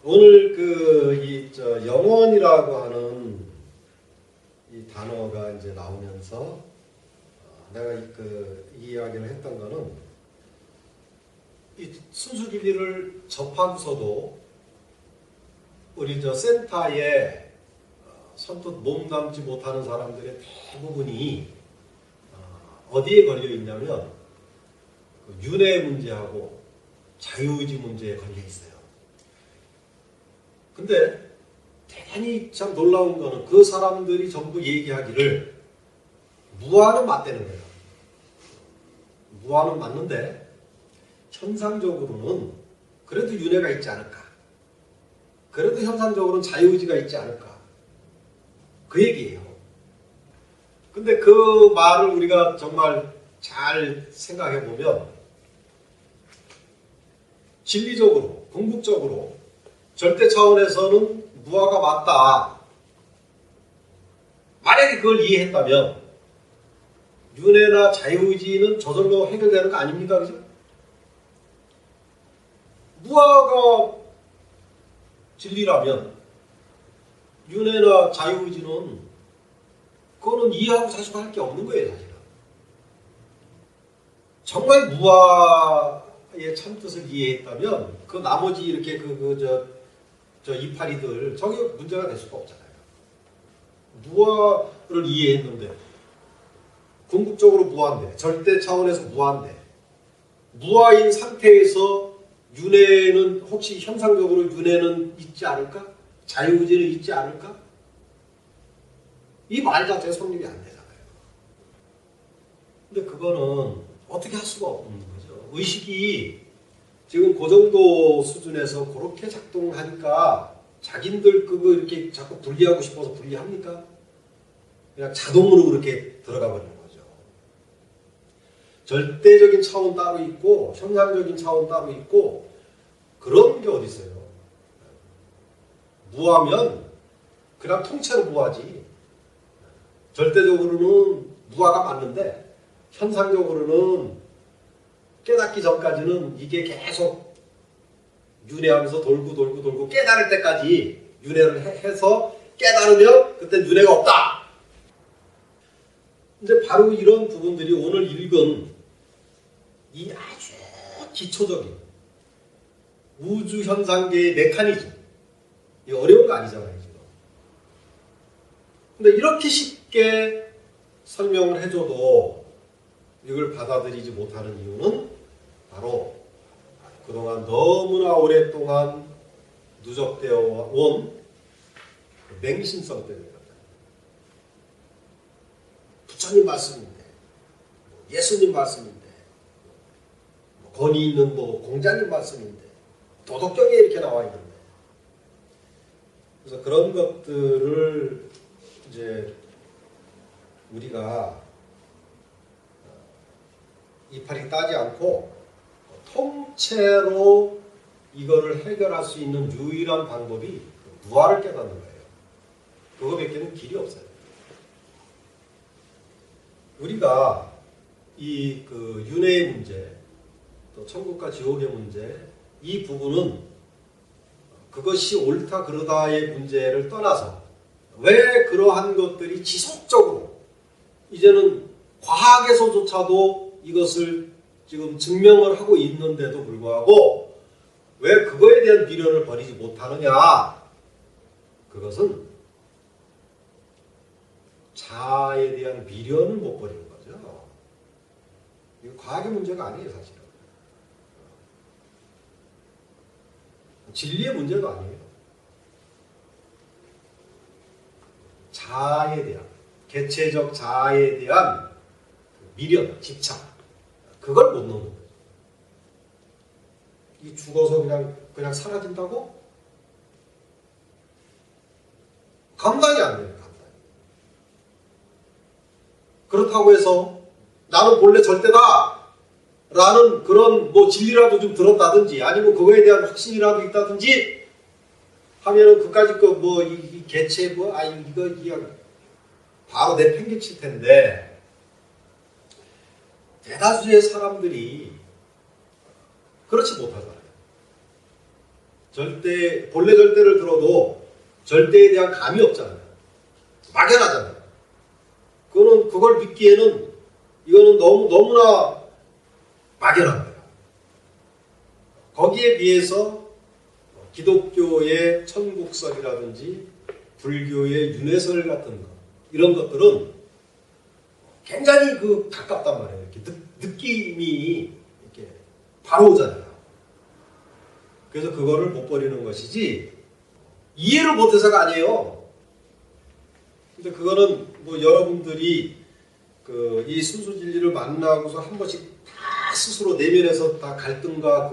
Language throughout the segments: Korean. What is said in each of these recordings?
오늘 영혼이라고 하는 이 단어가 이제 나오면서 내가 이 이야기를 했던 거는 이 순수 진리를 접하고서도 우리 센터에 선뜻 몸담지 못하는 사람들의 대부분이 어디에 걸려 있냐면 윤회 문제하고 자유의지 문제에 걸려 있어요. 근데 대단히 참 놀라운 거는 그 사람들이 전부 얘기하기를 무아는 맞다는 거예요. 무아는 맞는데 현상적으로는 그래도 윤회가 있지 않을까. 그래도 현상적으로는 자유의지가 있지 않을까. 그 얘기예요. 근데 그 말을 우리가 정말 잘 생각해 보면 진리적으로, 궁극적으로 절대 차원에서는 무아가 맞다. 만약에 그걸 이해했다면 윤회나 자유의지는 저절로 해결되는 거 아닙니까? 그죠? 무아가 진리라면 윤회나 자유의지는 그거는 이해하고 사실 할 게 없는 거예요, 사실은. 정말 무아의 참뜻을 이해했다면 그 나머지 이렇게 이파리들 저게 문제가 될 수가 없잖아요. 무아를 이해했는데 궁극적으로 무아인데 절대 차원에서 무아인데 무아인 상태에서 윤회는 혹시 현상적으로 윤회는 있지 않을까? 자유의지는 있지 않을까? 이 말 자체가 성립이 안 되잖아요. 근데 그거는 어떻게 할 수가 없는 거죠. 의식이 지금 그 정도 수준에서 그렇게 작동하니까 자기들 그거 이렇게 자꾸 분리하고 싶어서 분리합니까? 그냥 자동으로 그렇게 들어가 버리는 거죠. 절대적인 차원 따로 있고 현상적인 차원 따로 있고 그런 게 어디 있어요. 무아면 그냥 통째로 무아지. 절대적으로는 무아가 맞는데 현상적으로는 깨닫기 전까지는 이게 계속 윤회하면서 돌고 깨달을 때까지 윤회를 해서 깨달으면 그때 윤회가 없다. 이제 바로 이런 부분들이 오늘 읽은 이 아주 기초적인 우주 현상계의 메커니즘, 이 어려운 거 아니잖아요, 지금. 근데 이렇게 쉽게 설명을 해줘도 이걸 받아들이지 못하는 이유는 바로 그동안 너무나 오랫동안 누적되어 온 맹신성 때문입니다. 부처님 말씀인데, 예수님 말씀인데, 권위 있는 공자님 말씀인데, 도덕경에 이렇게 나와 있는데, 그래서 그런 것들을 이제 우리가 이파리 따지 않고 통째로 이거를 해결할 수 있는 유일한 방법이 무아를 깨닫는 거예요. 그거밖에는 길이 없어요. 우리가 이 윤회의 문제, 또 천국과 지옥의 문제, 이 부분은 그것이 옳다 그르다의 문제를 떠나서 왜 그러한 것들이 지속적으로 이제는 과학에서조차도 이것을 지금 증명을 하고 있는데도 불구하고 왜 그거에 대한 미련을 버리지 못하느냐? 그것은 자아에 대한 미련을 못 버리는 거죠. 이거 과학의 문제가 아니에요, 사실은. 진리의 문제도 아니에요. 자아에 대한, 개체적 자아에 대한 미련, 집착, 그걸 못 넣는 거죠. 이 죽어서 그냥 사라진다고? 감당이 안 돼요, 감당이. 그렇다고 해서 나는 본래 절대다! 라는 그런 진리라도 좀 들었다든지 아니면 그거에 대한 확신이라도 있다든지 하면은 그까짓 이 개체 이거 바로 내팽개칠 텐데 대다수의 사람들이 그렇지 못하잖아요. 본래 절대를 들어도 절대에 대한 감이 없잖아요. 막연하잖아요. 그걸 믿기에는 이거는 너무나 막연한 거예요. 거기에 비해서 기독교의 천국설이라든지 불교의 윤회설 같은 것, 이런 것들은 굉장히 가깝단 말이에요. 이렇게 느낌이 이렇게 바로 오잖아요. 그래서 그거를 못 버리는 것이지 이해를 못해서가 아니에요. 근데 그거는 여러분들이 이 순수 진리를 만나고서 한 번씩 다 스스로 내면에서 다 갈등과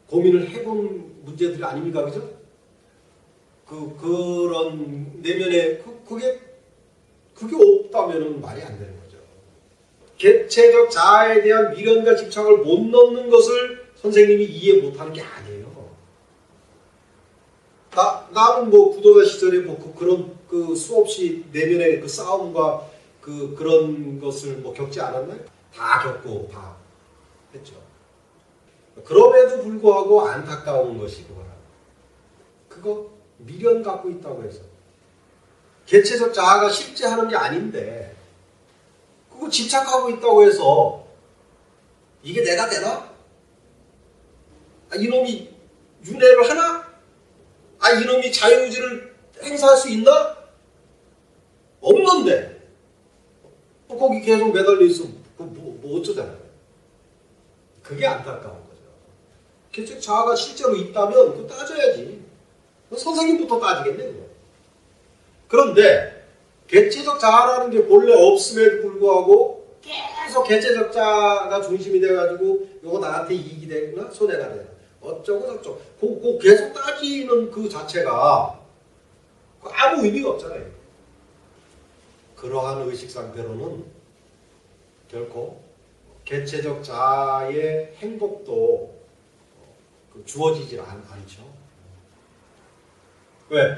고민을 해본 문제들이 아닙니까, 그죠? 그런 내면에 그게 없다면은 말이 안 되는 거죠. 개체적 자아에 대한 미련과 집착을 못 넣는 것을 선생님이 이해 못하는 게 아니에요. 나는 구도자 시절에 그런 수없이 내면의 싸움과 그런 것을 겪지 않았나요? 다 겪고 다 했죠. 그럼에도 불구하고 안타까운 것이 그거 미련 갖고 있다고 해서 개체적 자아가 실제 하는 게 아닌데 그거 집착하고 있다고 해서 이게 내가 되나? 이놈이 윤회를 하나? 이놈이 자유의지를 행사할 수 있나? 없는데 거기 계속 매달려 있으면 어쩌잖아요. 그게 안타까운 거죠. 개체적 자아가 실제로 있다면 그거 따져야지. 선생님부터 따지겠네. 그거. 그런데 개체적 자아라는 게 본래 없음에도 불구하고 계속 개체적 자아가 중심이 돼가지고 이거 나한테 이익이 되구나 손해가 되나 어쩌고 저쩌고 계속 따지는 그 자체가 아무 의미가 없잖아요. 그러한 의식 상태로는 결코 개체적 자아의 행복도 주어지질 않죠. 왜?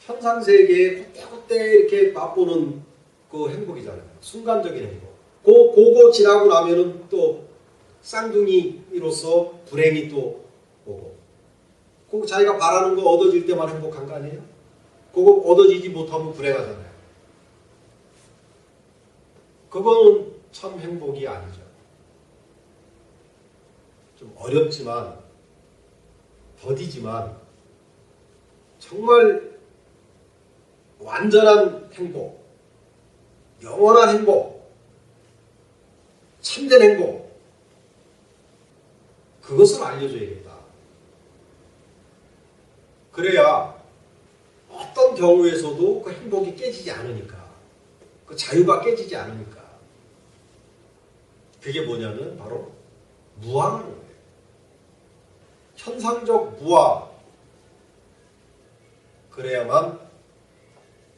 현상세계에 그때 이렇게 맛보는 그 행복이잖아요. 순간적인 행복. 그거 지나고 나면은 또 쌍둥이로서 불행이 또 오고. 자기가 바라는 거 얻어질 때만 행복한 거 아니에요? 그거 얻어지지 못하면 불행하잖아요. 그거는 참 행복이 아니죠. 좀 어렵지만 더디지만 정말 완전한 행복, 영원한 행복, 참된 행복, 그것을 알려줘야겠다. 그래야 어떤 경우에서도 그 행복이 깨지지 않으니까, 그 자유가 깨지지 않으니까. 그게 뭐냐면 바로 무아라는 거예요. 현상적 무아. 그래야만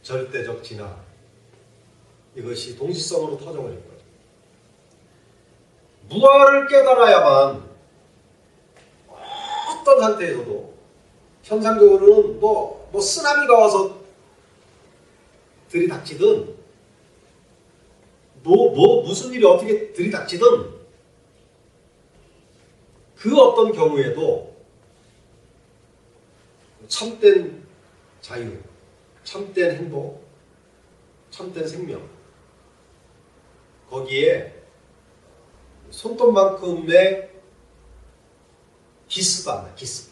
절대적 진화. 이것이 동시성으로 터져버린 거죠. 무아를 깨달아야만 어떤 상태에서도 현상적으로는 쓰나미가 와서 들이닥치든 무슨 일이 어떻게 들이닥치든 그 어떤 경우에도 참된 자유, 참된 행복, 참된 생명, 거기에 손톱만큼의 기스도 안 나, 기스.